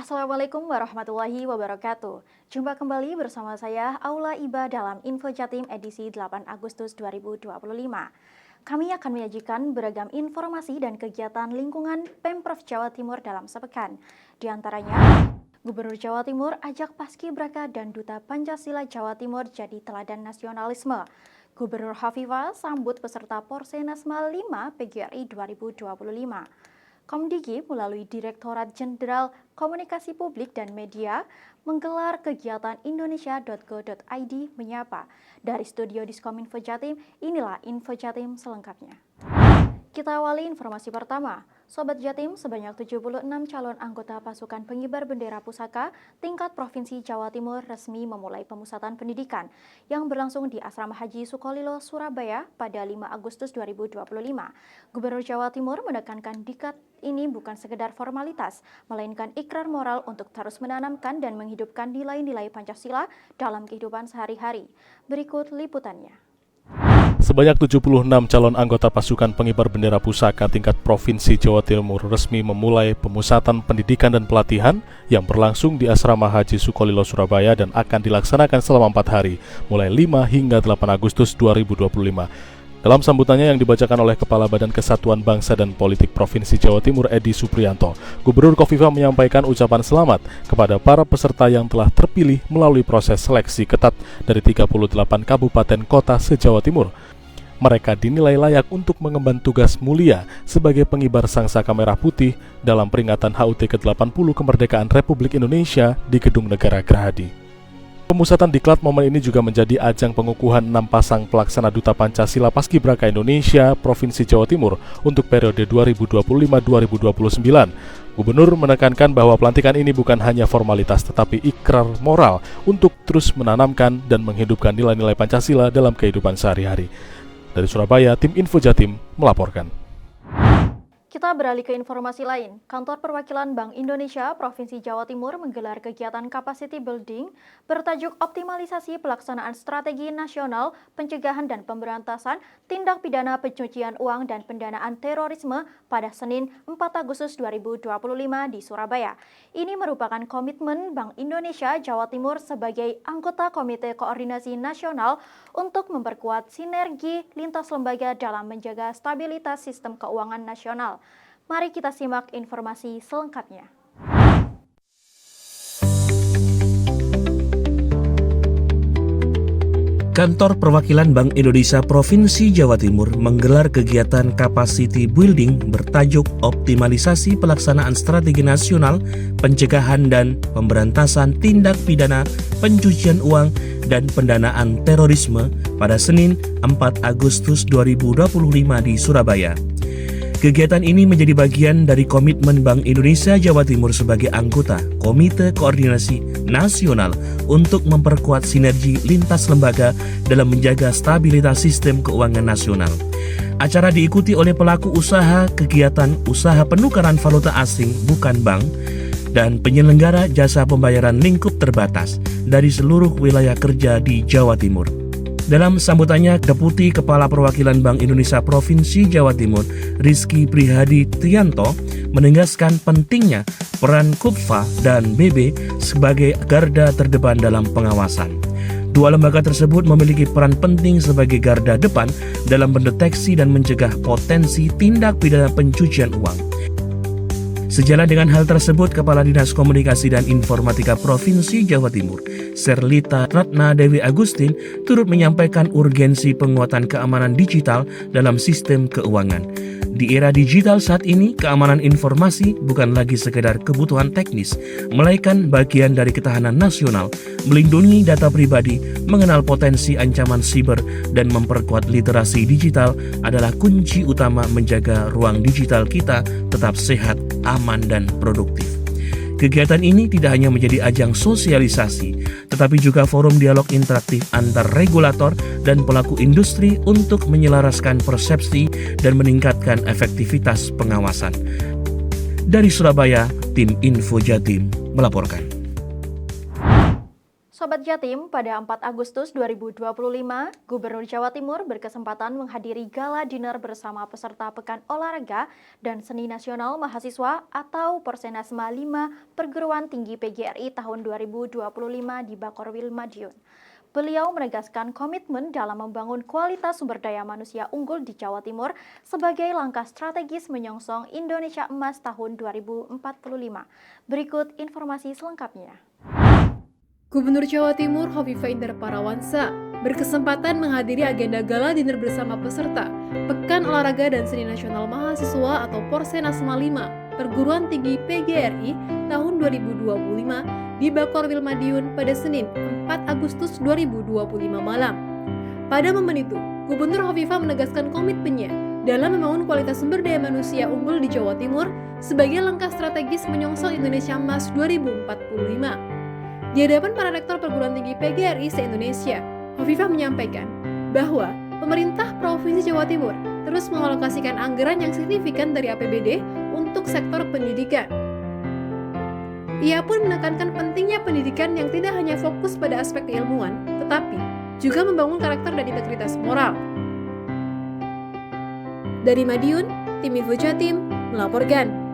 Assalamualaikum warahmatullahi wabarakatuh. Jumpa kembali bersama saya Aula Iba dalam Info Jatim edisi 8 Agustus 2025. Kami akan menyajikan beragam informasi dan kegiatan lingkungan Pemprov Jawa Timur dalam sepekan. Di antaranya, Gubernur Jawa Timur ajak Paskibraka dan Duta Pancasila Jawa Timur jadi teladan nasionalisme. Gubernur Khofifah sambut peserta Porsenasma 5 PGRI 2025. Komdigi melalui Direktorat Jenderal Komunikasi Publik dan Media menggelar kegiatan indonesia.go.id menyapa. Dari studio Diskominfo Jatim, inilah Info Jatim selengkapnya. Kita awali informasi pertama. Sobat Jatim, sebanyak 76 calon anggota pasukan pengibar bendera pusaka tingkat Provinsi Jawa Timur resmi memulai pemusatan pendidikan yang berlangsung di Asrama Haji Sukolilo, Surabaya pada 5 Agustus 2025. Gubernur Jawa Timur menekankan diklat ini bukan sekedar formalitas, melainkan ikrar moral untuk terus menanamkan dan menghidupkan nilai-nilai Pancasila dalam kehidupan sehari-hari. Berikut liputannya. Sebanyak 76 calon anggota pasukan pengibar bendera pusaka tingkat Provinsi Jawa Timur resmi memulai pemusatan pendidikan dan pelatihan yang berlangsung di Asrama Haji Sukolilo, Surabaya dan akan dilaksanakan selama 4 hari, mulai 5 hingga 8 Agustus 2025. Dalam sambutannya yang dibacakan oleh Kepala Badan Kesatuan Bangsa dan Politik Provinsi Jawa Timur Edi Supriyanto, Gubernur Khofifah menyampaikan ucapan selamat kepada para peserta yang telah terpilih melalui proses seleksi ketat dari 38 kabupaten kota se-Jawa Timur. Mereka dinilai layak untuk mengemban tugas mulia sebagai pengibar sangsaka merah putih dalam peringatan HUT ke-80 kemerdekaan Republik Indonesia di Gedung Negara Gerahadi. Pemusatan diklat momen ini juga menjadi ajang pengukuhan 6 pasang pelaksana Duta Pancasila Paskibraka Indonesia Provinsi Jawa Timur untuk periode 2025-2029. Gubernur menekankan bahwa pelantikan ini bukan hanya formalitas tetapi ikrar moral untuk terus menanamkan dan menghidupkan nilai-nilai Pancasila dalam kehidupan sehari-hari. Dari Surabaya, tim Info Jatim melaporkan. Kita beralih ke informasi lain. Kantor Perwakilan Bank Indonesia Provinsi Jawa Timur menggelar kegiatan capacity building bertajuk optimalisasi pelaksanaan strategi nasional pencegahan dan pemberantasan tindak pidana pencucian uang dan pendanaan terorisme pada Senin 4 Agustus 2025 di Surabaya. Ini merupakan komitmen Bank Indonesia Jawa Timur sebagai anggota Komite Koordinasi Nasional untuk memperkuat sinergi lintas lembaga dalam menjaga stabilitas sistem keuangan nasional. Mari kita simak informasi selengkapnya. Kantor Perwakilan Bank Indonesia Provinsi Jawa Timur menggelar kegiatan capacity building bertajuk optimalisasi pelaksanaan strategi nasional pencegahan dan pemberantasan tindak pidana pencucian uang dan pendanaan terorisme pada Senin 4 Agustus 2025 di Surabaya. Kegiatan ini menjadi bagian dari komitmen Bank Indonesia Jawa Timur sebagai anggota Komite Koordinasi Nasional untuk memperkuat sinergi lintas lembaga dalam menjaga stabilitas sistem keuangan nasional. Acara diikuti oleh pelaku usaha kegiatan usaha penukaran valuta asing bukan bank dan penyelenggara jasa pembayaran lingkup terbatas dari seluruh wilayah kerja di Jawa Timur. Dalam sambutannya, Deputi Kepala Perwakilan Bank Indonesia Provinsi Jawa Timur, Rizky Prihadi Trianto, menegaskan pentingnya peran KUPFA dan BB sebagai garda terdepan dalam pengawasan. Dua lembaga tersebut memiliki peran penting sebagai garda depan dalam mendeteksi dan mencegah potensi tindak pidana pencucian uang. Sejalan dengan hal tersebut, Kepala Dinas Komunikasi dan Informatika Provinsi Jawa Timur, Serlita Ratna Dewi Agustin, turut menyampaikan urgensi penguatan keamanan digital dalam sistem keuangan. Di era digital saat ini, keamanan informasi bukan lagi sekedar kebutuhan teknis, melainkan bagian dari ketahanan nasional, melindungi data pribadi, mengenal potensi ancaman siber, dan memperkuat literasi digital adalah kunci utama menjaga ruang digital kita tetap sehat, aman, dan produktif. Kegiatan ini tidak hanya menjadi ajang sosialisasi, tetapi juga forum dialog interaktif antar regulator dan pelaku industri untuk menyelaraskan persepsi dan meningkatkan efektivitas pengawasan. Dari Surabaya, tim Info Jatim melaporkan. Sobat Jatim, pada 4 Agustus 2025, Gubernur Jawa Timur berkesempatan menghadiri gala dinner bersama peserta Pekan Olahraga dan Seni Nasional Mahasiswa atau Porsenasma 5 Perguruan Tinggi PGRI tahun 2025 di Bakorwil, Madiun. Beliau menegaskan komitmen dalam membangun kualitas sumber daya manusia unggul di Jawa Timur sebagai langkah strategis menyongsong Indonesia Emas tahun 2045. Berikut informasi selengkapnya. Gubernur Jawa Timur Hovifah Indar Parawansa berkesempatan menghadiri agenda gala dinner bersama peserta Pekan Olahraga dan Seni Nasional Mahasiswa atau Porsenasma 5 Perguruan Tinggi PGRI tahun 2025 di Bakorwil, Madiun pada Senin 4 Agustus 2025 malam. Pada momen itu, Gubernur Hovifah menegaskan komitmennya dalam membangun kualitas sumber daya manusia unggul di Jawa Timur sebagai langkah strategis menyongsong Indonesia Emas 2045. Di hadapan para rektor perguruan tinggi PGRI se-Indonesia, Hovifah menyampaikan bahwa pemerintah Provinsi Jawa Timur terus mengalokasikan anggaran yang signifikan dari APBD untuk sektor pendidikan. Ia pun menekankan pentingnya pendidikan yang tidak hanya fokus pada aspek keilmuan, tetapi juga membangun karakter dan integritas moral. Dari Madiun, tim Info Jatim melaporkan.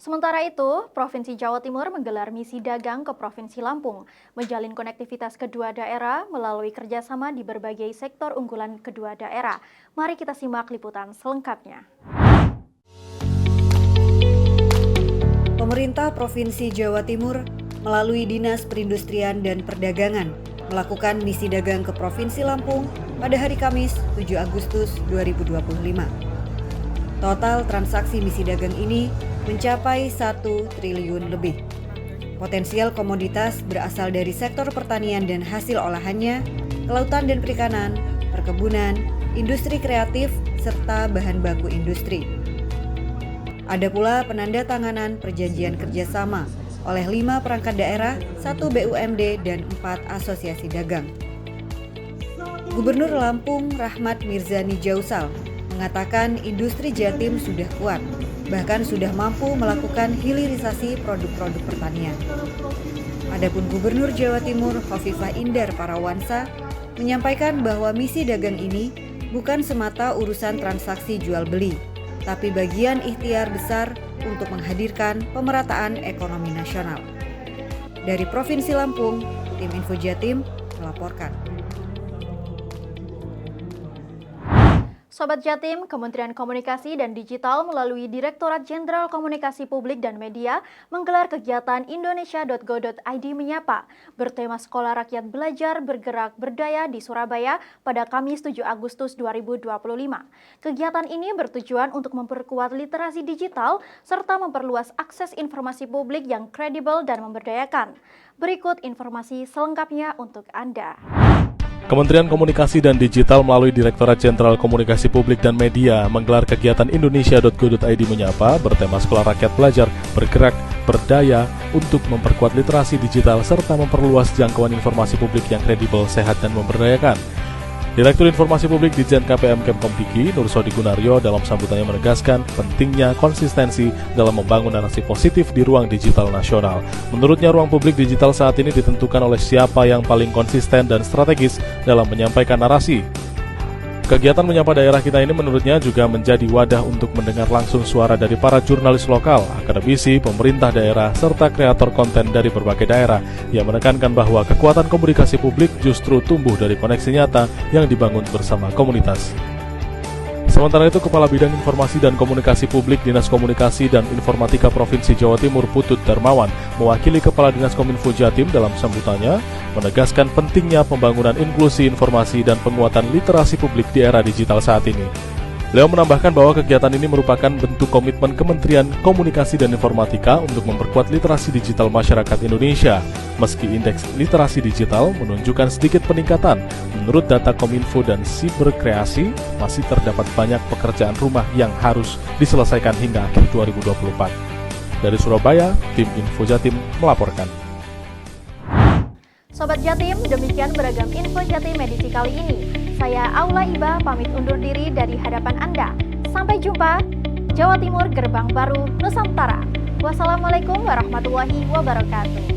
Sementara itu, Provinsi Jawa Timur menggelar misi dagang ke Provinsi Lampung, menjalin konektivitas kedua daerah melalui kerjasama di berbagai sektor unggulan kedua daerah. Mari kita simak liputan selengkapnya. Pemerintah Provinsi Jawa Timur melalui Dinas Perindustrian dan Perdagangan melakukan misi dagang ke Provinsi Lampung pada hari Kamis 7 Agustus 2025. Total transaksi misi dagang ini mencapai 1 triliun lebih. Potensial komoditas berasal dari sektor pertanian dan hasil olahannya, kelautan dan perikanan, perkebunan, industri kreatif, serta bahan baku industri. Ada pula penandatanganan perjanjian kerjasama oleh 5 perangkat daerah, 1 BUMD, dan 4 asosiasi dagang. Gubernur Lampung Rahmat Mirzani Jausal mengatakan industri Jatim sudah kuat, bahkan sudah mampu melakukan hilirisasi produk-produk pertanian. Adapun Gubernur Jawa Timur Hovifah Indar Parawansa menyampaikan bahwa misi dagang ini bukan semata urusan transaksi jual beli, tapi bagian ikhtiar besar untuk menghadirkan pemerataan ekonomi nasional. Dari Provinsi Lampung, tim Info Jatim melaporkan. Sobat Jatim, Kementerian Komunikasi dan Digital melalui Direktorat Jenderal Komunikasi Publik dan Media menggelar kegiatan Indonesia.go.id Menyapa bertema Sekolah Rakyat Belajar Bergerak Berdaya di Surabaya pada Kamis 7 Agustus 2025. Kegiatan ini bertujuan untuk memperkuat literasi digital serta memperluas akses informasi publik yang kredibel dan memberdayakan. Berikut informasi selengkapnya untuk Anda. Kementerian Komunikasi dan Digital melalui Direktorat Jenderal Komunikasi Publik dan Media menggelar kegiatan Indonesia.go.id Menyapa bertema Sekolah Rakyat Belajar Bergerak Berdaya untuk memperkuat literasi digital serta memperluas jangkauan informasi publik yang kredibel, sehat, dan memberdayakan. Direktur Informasi Publik Ditjen KPM Kemkom Diki, Nursodi Gunaryo dalam sambutannya menegaskan pentingnya konsistensi dalam membangun narasi positif di ruang digital nasional. Menurutnya, ruang publik digital saat ini ditentukan oleh siapa yang paling konsisten dan strategis dalam menyampaikan narasi. Kegiatan Menyapa Daerah Kita ini menurutnya juga menjadi wadah untuk mendengar langsung suara dari para jurnalis lokal, akademisi, pemerintah daerah, serta kreator konten dari berbagai daerah yang menekankan bahwa kekuatan komunikasi publik justru tumbuh dari koneksi nyata yang dibangun bersama komunitas. Sementara itu, Kepala Bidang Informasi dan Komunikasi Publik Dinas Komunikasi dan Informatika Provinsi Jawa Timur Putut Darmawan mewakili Kepala Dinas Kominfo Jatim dalam sambutannya menegaskan pentingnya pembangunan inklusi informasi dan penguatan literasi publik di era digital saat ini. Beliau menambahkan bahwa kegiatan ini merupakan bentuk komitmen Kementerian Komunikasi dan Informatika untuk memperkuat literasi digital masyarakat Indonesia. Meski indeks literasi digital menunjukkan sedikit peningkatan, menurut data Kominfo dan Siberkreasi, masih terdapat banyak pekerjaan rumah yang harus diselesaikan hingga akhir 2024. Dari Surabaya, tim Info Jatim melaporkan. Sobat Jatim, demikian beragam Info Jatim edisi kali ini. Saya Aula Iba pamit undur diri dari hadapan Anda. Sampai jumpa, Jawa Timur Gerbang Baru Nusantara. Wassalamualaikum warahmatullahi wabarakatuh.